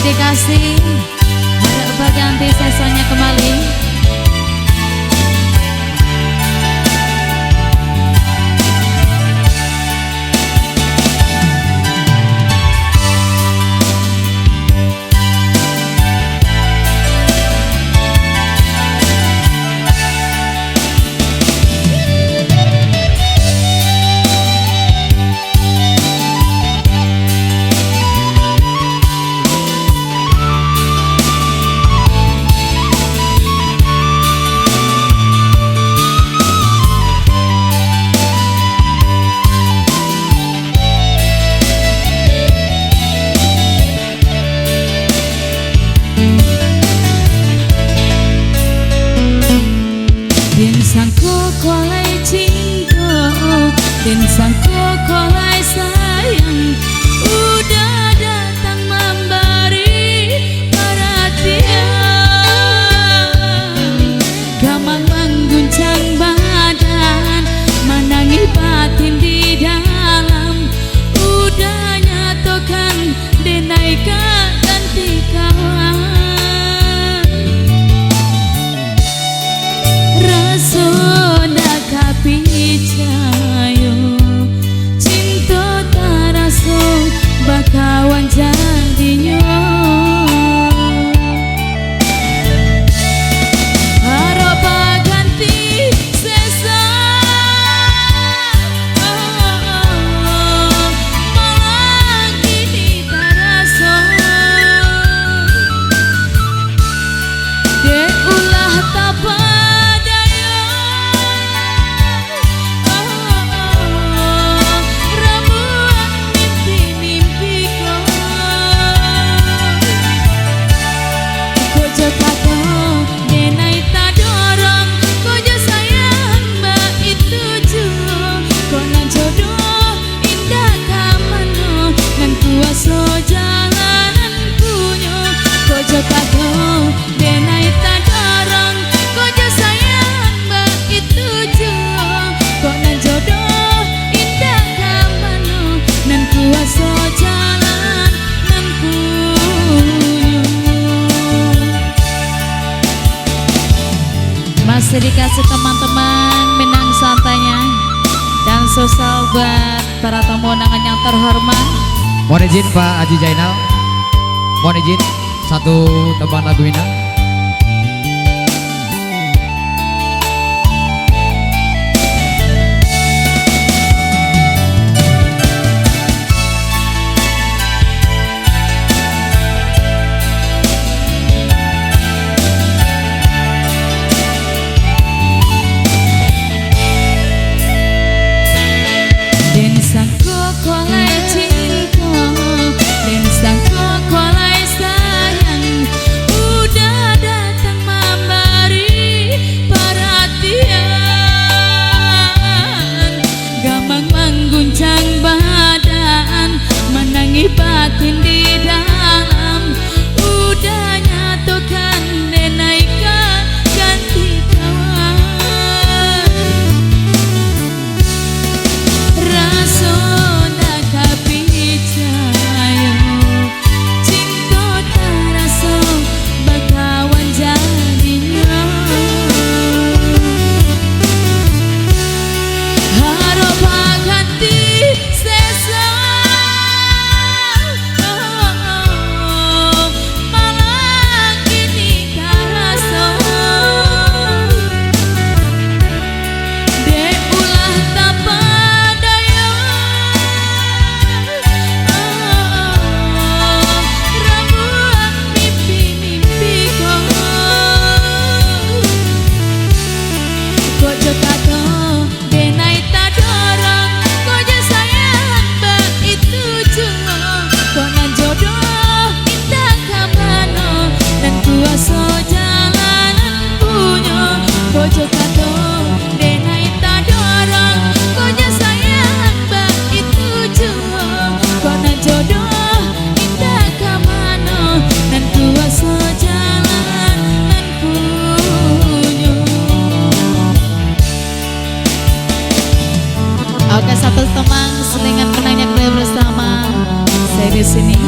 dedikasi harap berganti sesonya kembali. Dan sangko kolai sayang udah datang memberi perhatian, gamang mengguncang badan, menangi batin di dalam, udah nyatokan denaikan ganti kawan. Rasona kapicayo cinta taraso bakawan jadinya. Harap ganti sesa malah kini taraso de ulah tapa masih dikasih teman-teman Minang santainya dan sosial buat para tamu undangan yang terhormat. Mohon izin Pak Haji Jainal, mohon izin satu tebang lagu Minang. Batin di dalam udah nyatokan denaikan ganti kawan. Rasona kapicayo cinta taraso bakawan jadinya. Harap ganti sesa Oke, satu teman selingan kenangnya kalian bersama saya di sini.